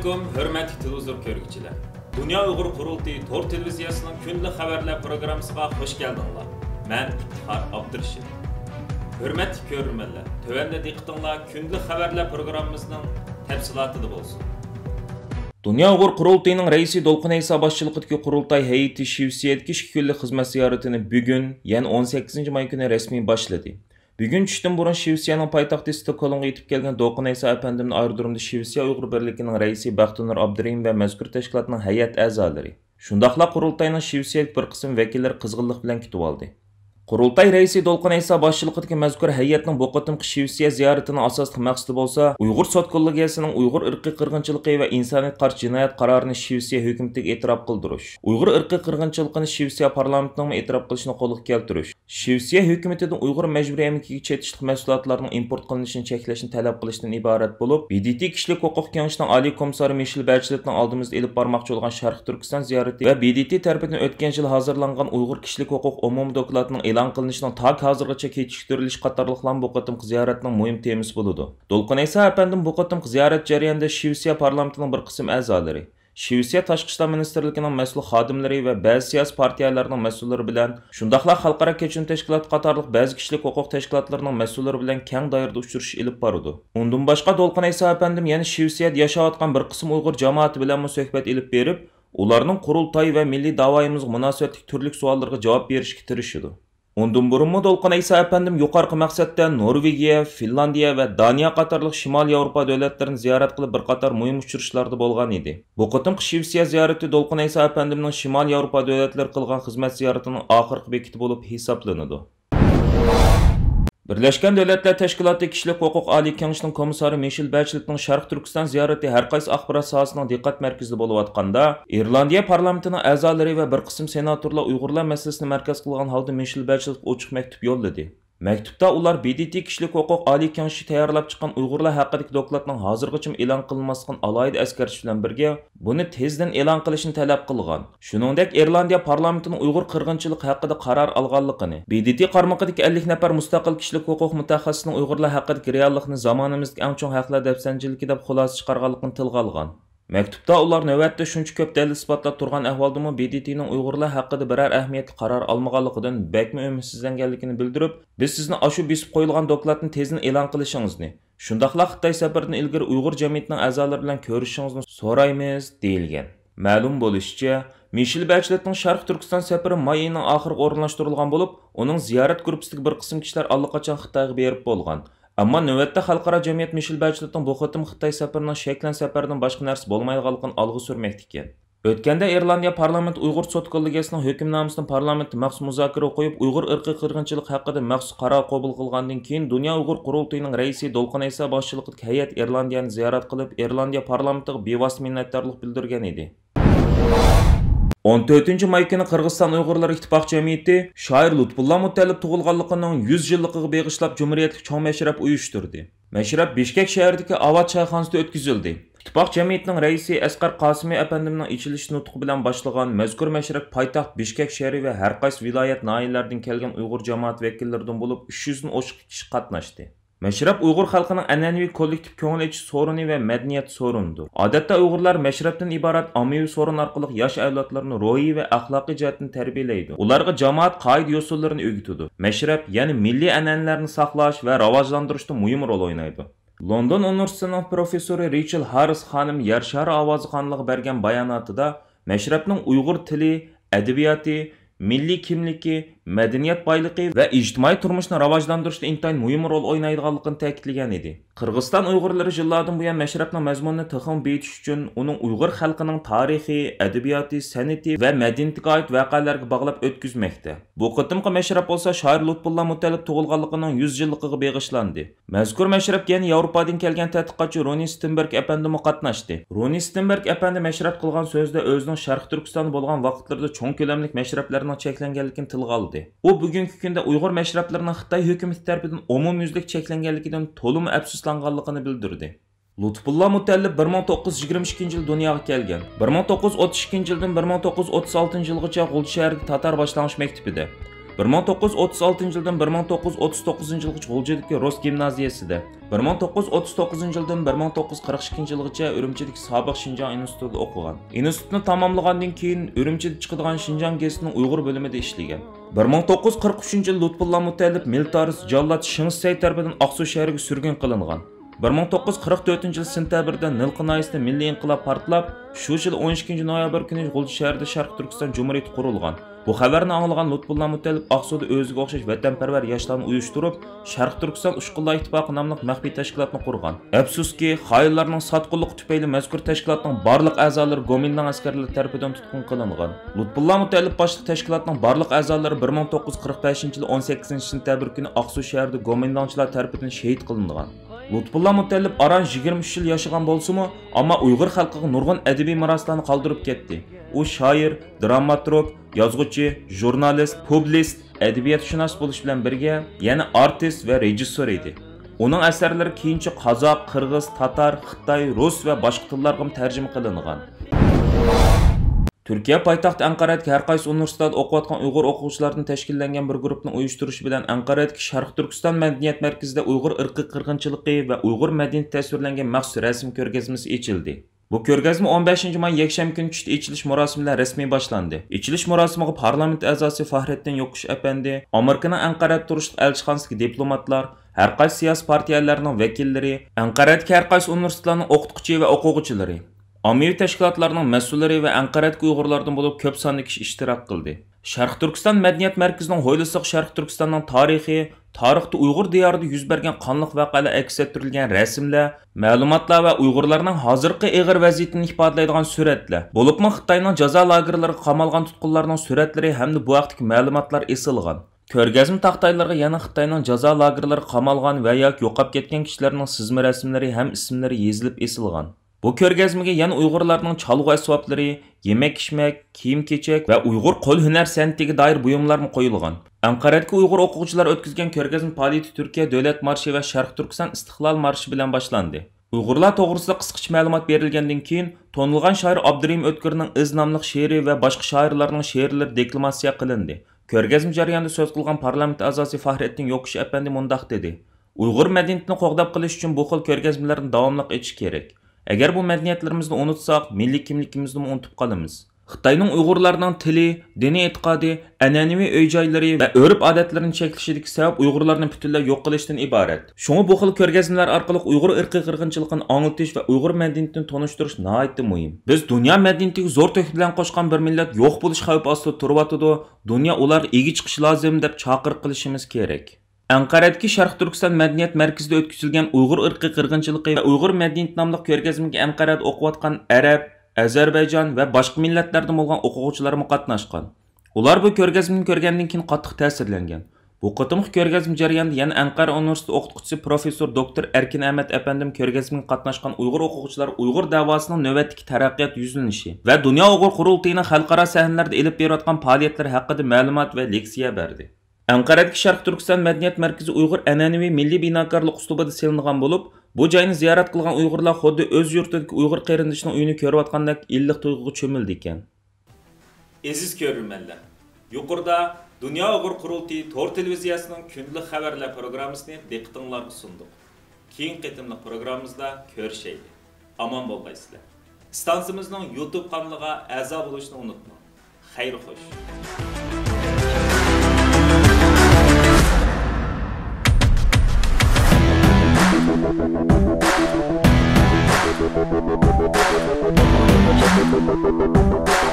Assalamualaikum, hörmətli televizor görgüçülər. Dünya Uyğur Qurultayı Tor televiziyasının günlük xəbərlər proqramısına xoş gəldinizlər. Mən İftixar Abdurrashid. Hörmətli görürmənlər, tövəndə diqqətinizlər günlük xəbərlər proqramımızın təfsilatında bolsun. Dünya Uyğur Qurultayının rəisi Dolqun Eysa başçılığındakı Qurultay heyəti Şivsiyədəki 2 günlük xizmət ziyaretini bugün, yəni 18 may günü rəsmi başladı. Bugün düşdən burun Şivsiyanın paytaxtı Stockholm'a yetib gələn Dolqun Eysa əpəndimin aerodromda Şivsiya Uyğur Birliğinin rəisi Baxtunur Abdurrahim və məzkur təşkilatının heyət əzaları. Şundaqla Qurultayının Şivsiyədəki bir qism vəkilləri qızğınlıq bilan kütüb aldı. Qurultay rəisi Dolqun Eysa başçılığındakı məzkur heyətinin bu qatımkı Şivsiya ziyaretinin asaslı məqsədi bolsa, Uyğur Sot kollegiyasının Uyğur irqi qırğınçılığı və insaniyyət qarşı cinayət qararını Şivsiya hökumətiga etiraf qıldırış, Uyğur irqi qırğınçılığını Şivsiya parlamentinin etiraf qilishini qo'lga keltirish, Şivsiya hökumətidən Uyğur məcburi əmgəkiga çetishlik məhsulotlarının import qilinishini cheklashni talab qilishdan iborat bo'lib, BDT Kişilik Huquq Kengashining Oliy komissari Michel Bacheletning oldimizda elib bormoqchi bo'lgan Sharq Turkiston ziyorati va BDT tarafidan o'tgan yil hozirlangan Uyğur Kişilik Huquq umumiy doklatining e'lon qilinishining tak hozirgacha kechiktirilish qatorliqlar bu qatimki ziyoratning muhim temasi bo'ladi. Dolqun Eysa әпәндим bu qatimki ziyorat jarayonida Şivsiya parlamentining bir qism a'zolari, Şivsiya Tashqi ishlar ministrligining mas'ul xodimlari va ba'zi siyosiy partiyalarning mas'ullari bilan, shundaqla xalqaro kechirim tashkiloti qatorliq ba'zi kishilik huquq tashkilotlarining mas'ullari bilan keng doirada uchrashish ilib boradi. Undan boshqa Dolqun Eysa әпәндим yana Şivsiyada yashayotgan bir qism Uyg'ur jamoati bilan suhbat ilib berib, ularning qurultoy va milliy da'voyimizga munosabatli turli savollarga javob berishga tirishadi. Ondan burunmu Dolqun Eysa əpəndim yuqarqı məqsəddə Norvegiya, Finlandiya və Daniya qatarlıq Şimali Avropa dövlətlərini ziyaret qılıb bir qatar mühim uçuruşlarda bolğan idi. Bu qatımkı Şivsiya ziyarəti Dolqun Eysa əpəndimnin Şimali Avropa dövlətləri qılğan xizmət ziyaretinin axırqı bekiti olub hesablanıdı. Birleşken Devletler Teşkilatı Kişilik Huquq Oliy Kengashining komissari Michel Bacheletning Sharq Turkiston ziyarati har qaysi axborot sohasining diqqat markazida bo'lib atqanda, Irlandiya parlamentining a'zolari va bir qism senatorlar Uyg'urlar masalasini markaz qilgan holda Michel Bacheletga ochiq maktub yo'lladi. Maktubda ular BDT Kişilik Huquq Oliy Kengashi tayyorlab chiqqan Uyg'urlar haqidagi dokladning hozirgacha e'lon qilinmasligidan alohida eskartish bilan birga buni tezdan e'lon qilishni talab qilgan. Shuningdek, Irlandiya parlamentining Uyg'ur qirg'inchilik haqida qaror olganligini, BDT qarmog'idagi 50 nafar mustaqil kishilik huquq mutaxassisining Uyg'urlar haqidagi reallikni zamonimizdagi eng chong haqlar dafsanchiligi deb xulosa chiqarganligini tilga olgan. Maktubda ular navbatda shuncha ko'p dalil isbotlab turgan ahvoldami BDTning Uyg'urlar haqida biror ahamiyatli qaror olmaganligidan bakmi umidsizlanganligini bildirib, biz sizni ashu besib qo'yilgan dokladni tezdan e'lon qilishingizni, shundaqla Xitoy safaridan ilgari Uyg'ur jamiyatining a'zolari bilan ko'rishishingizni so'raymiz deyilgan. Ma'lum bo'lishicha, Michel Bacheletning Sharq Turkiston safari may oyining oxiriga o'rinlashtirilgan bo'lib, uning ziyorat gruppasidagi bir qism kishilar allaqachon Xitoyga berib bo'lgan. Ammo navbatda xalqaro jamiyat Michel Bacheletning bu qatim Xitoy safarining shaklan safaridan boshqa narsa bo'lmaydiganligini olg'a surmoqda ekan. O'tganda Irlandiya parlamenti Uyg'ur sud kollegiyasining hukmnomasini parlamentda maxsus muzokara qo'yib, Uyg'ur irqiy qirg'inchilik haqida maxsus qaror qabul qilgandan keyin Dunyo Uyg'ur Qurultayining raisi Dolqun Eysa boshchiligidagi heyət Irlandiyani ziyorat qilib, Irlandiya parlamentiga bevosita minnatdorlik bildirgan edi. 14 may kuni Qirg'iziston Uyg'urlar ittifoq jamiyati shoir Lutfulla Mutallib tug'ilganligining 100 yilligiga bag'ishlab jumhuriyatlik cho'ng mashrab uyushtirdi. Mashrab Bishkek shahridagi Avad choyxonasida o'tkazildi. İttifaq jamiyatining raisi Asqar Qosimiy әпәндимning ichilish nutqi bilan boshlagan mazkur mashrab poytaxt Bishkek shahri va har qaysi viloyat noyalaridan kelgan Uyg'ur jamoat vakillaridan bo'lib 300 dan oshiq kishi qatnashdi. Mashrab Uyg'ur xalqining an'anaviy kollektiv ko'ngil ichish soruni va madaniyat sorunidir. Odatda Uyg'urlar mashrabdan iborat ommaviy sorun orqali yosh avlodlarni ruhiy va axloqiy jihatdan tarbiyalaydi. Ularga jamoat qoida-usullarini o'rgatadi. Mashrab, ya'ni milliy an'analarni saqlash va rivojlantirishda muhim rol o'ynaydi. London universitetining professori Rachel Harris xonim Yer shari ovozi qanlig'i bergan bayonotida mashrabning Uyg'ur tili, adabiyoti, milliy kimligi, madaniyat boyligi va ijtimoiy turmushni rivojlantirishda intayin muhim rol o'ynaydiganligini ta'kidlagan edi. Qirg'iziston Uyg'urlari yillardan buyon mashrabning mazmunini tixim betish uchun uning Uyg'ur xalqining tarixi, adabiyoti, san'ati va madaniyatiga oid voqealarga bog'lab o'tkazmoqda. Bu qatimqi mashrab bo'lsa shoir Lutfulla Mutallib tug'ilganligining 100 yilligiga bag'ishlandi. Mazkur mashrab yana Yevropadan kelgan tadqiqotchi Roni Stenberg әпәндimi qatnashdi. Roni Stenberg әпәndi mashrab qilgan so'zda o'zining Sharq Turkiston bo'lgan vaqtlarda cho'ng ko'lamli mashrablarning cheklanganligini tilga oldi. U bugungi kunda Uyg'ur mashrablarning Xitoy hukumati tomonidan umumyuzlik cheklanganligidan to'liq afsuslanganligini bildirdi. Lutfulla Mutallib 1922 yil dunyoga kelgan. 1932 yildan 1936 yilgacha G'ulji shahrida Tatar boshlang'ich maktabida, 1936 yildan 1939 yilgacha G'uljidagi Rus gimnaziyasida, 1939 yildan 1942 yilgacha Urumchidagi Sobiq Shinjon institutida o'qigan. Institutni tamomlagandan keyin Urumchida chiqadigan Shinjon gazetining Uyg'ur bo'limida ishlagan. 1943 yil Lutfulla Mutallib militarist Jallod Shingsay tomonidan Aqsuv shahriga surgun qilingan. 1944 yil sentabrda Nilqi noyasida milliy inqilob portlab, shu yil 12 noyabr kuni G'ulji shahrida Sharq Turkiston Jumhuriyati qurilgan. Bu xabarni anglagan Lutfulla Mutallib Aqsuvda o'ziga o'xshash vatanparvar yoshlarni uyushtirib, Sharq Turkiston Ushqunlar ittifoqi nomli maxfiy tashkilotni qurgan. Afsuski, xoinlarning sotqinligi tufayli mazkur tashkilotning barliq a'zolari Gomindan askarlari tomonidan tutqun qilingan. Lutfulla Mutallib boshliq tashkilotning barliq a'zolari 1945 yil 18 sentabr kuni Aqsuv shahrida Gomindanchilar tomonidan shahid qilingan. Lutfulla Mutallib aran 23 yil yashagan bo'lsa-mu, ammo Uyg'ur xalqiga nurg'un adabiy meroslarni qoldirib ketdi. U shoir, dramaturg, yozuvchi, jurnalist, publisist, adabiyotshunos bo'lish bilan birga yana artist va rejissyor edi. Uning asarlari keyincha qozoq, qirg'iz, tatar, xitoy, rus va boshqa tillarga tarjima qilingan. Turkiya poytaxti Anqaradagi har qaysi universitetda o'qiyotgan Uyg'ur o'quvchilardan tashkillangan bir guruhning uyushtirishi bilan Anqaradagi Sharq Turkiston madaniyat markazida Uyg'ur irqiy qirg'inchiligi va Uyg'ur madaniyati tasvirlangan maxsus rasm ko'rgazmasi ochildi. Bu ko'rgazma 15 may yakshanba kuni tushda ichilish murosimi bilan rasmiy boshlandi. Ichilish murosimiga parlament a'zosi Fahriddin Yo'qush apandi, Amerikaning Anqarada turishliq elchixonasidagi diplomatlar, har qaysi siyosiy partiyalarning vakillari, Anqaradagi har qaysi universitetlarning o'qituvchi va o'quvchilari, ommaviy tashkilotlarning mas'ullari va Anqaradagi Uyg'urlardan bo'lib ko'p sonli kishi ishtirok qildi. Sharq Turkiston madaniyat markazining ho'ylisiq Sharq Turkistonning tarixi, tarixda Uyg'ur diyorida yuz bergan qonliq voqealar aks ettirilgan rasmlar, ma'lumotlar va Uyg'urlarning hozirgi og'ir vaziyatini ifodalaydigan suratlar, bo'libmi Xitoyning jazo lagerlariga qamalgan tutqunlarning suratlari hamda bu vaqtdagi ma'lumotlar esilgan. Ko'rgazma taqtaylarga yana Xitoyning jazo lagerlariga qamalgan va yoki yo'qolib ketgan kishilarning sizma rasmlari ham ismlari yozilib esilgan. Bu ko'rgazmaga yana Uyg'urlarning chalg'u asboblari, yemak-ichmak, kiyim-kechak va Uyg'ur qo'l hunar san'atiga doir buyumlar qo'yilgan. Anqaradagi Uyg'ur o'quvchilar o'tkazgan ko'rgazma faoliyati Turkiya davlat marshi va Sharq Turkiston istiqlol marshi bilan boshlandi. Uyg'urlar to'g'risida qisqacha ma'lumot berilgandan keyin to'nilgan shoir Abdurahim O'tkirning Iz nomli she'ri va boshqa shoirlarning she'rlari deklamatsiya qilindi. Ko'rgazma jarayonida so'z qilgan parlament a'zosi Fahriddin Yo'qush apandi mundaq dedi: Uyg'ur madaniyatini qo'g'dab qilish uchun bu xil ko'rgazmalarni davomli etish kerak. Agar bu madaniyatlarimizni unutsak, milliy kimligimizni unutib qolamiz. Xitoyning Uyg'urlarning tili, diniy e'tiqodi, an'anaviy uy-joylari va urf-odatlarini cheklashidagi sabab Uyg'urlarni butunlay yo'q qilishdan iborat. Shunga bu xil ko'rgazmalar orqali Uyg'ur irqiy qirg'inchiligini anglatish va Uyg'ur madaniyatini tanishtirish nihoyatda muhim. Biz dunyo madaniyatiga zo'r to'k bilan qo'shgan bir millat yo'q bo'lish xavfi ostida turibdi. Dunyo ularga ega chiqish lozim deb chaqiriq qilishimiz kerak. Anqaradagi Sharq Turkiston madaniyat markazida o'tkazilgan Uyg'ur irqiy qirg'inchiligi va Uyg'ur madaniyati nomli ko'rgazmaga Anqarada o'qiyotgan arab, Ozarbayjon va boshqa millatlardan bo'lgan o'quvchilar qatnashgan. Ular bu ko'rgazmani ko'rgandan keyin qattiq ta'sirlangan. Bu qatimli ko'rgazma jarayonida yana Anqara universiteti o'qituvchisi professor doktor Erkin Ahmad apandim ko'rgazmaga qatnashgan Uyg'ur o'quvchilar Uyg'ur davosining navbatdagi taraqqiyot yuzlanishi va dunyo Uyg'ur qurultayining xalqaro sahnalarda elib berayotgan faoliyatlari haqida ma'lumot va leksiya berdi. Anqaradagi Sharq Turkiston madaniyat markazi Uyg'ur an'anaviy milliy binokorlik uslubida selingan bo'lib, bu joyni ziyorat qilgan Uyg'urlar xuddi o'z yurtidagi Uyg'ur qarindoshining uyini ko'rayotgandek iliq tuyg'uga cho'mildi ekan. Aziz ko'rurmanlar, yuqorida Dunyo Uyg'ur qurultayi to'r televiziyasining kundalik xabarlar programmasini diqqatingizga sundik. Keyingi qitimli programmamizda ko'rishaylik. Omon bo'lgaysizlar. Stansiyamizning YouTube kanaliga a'zo bo'lishni unutmang. Xayr xo'sh. Thank you.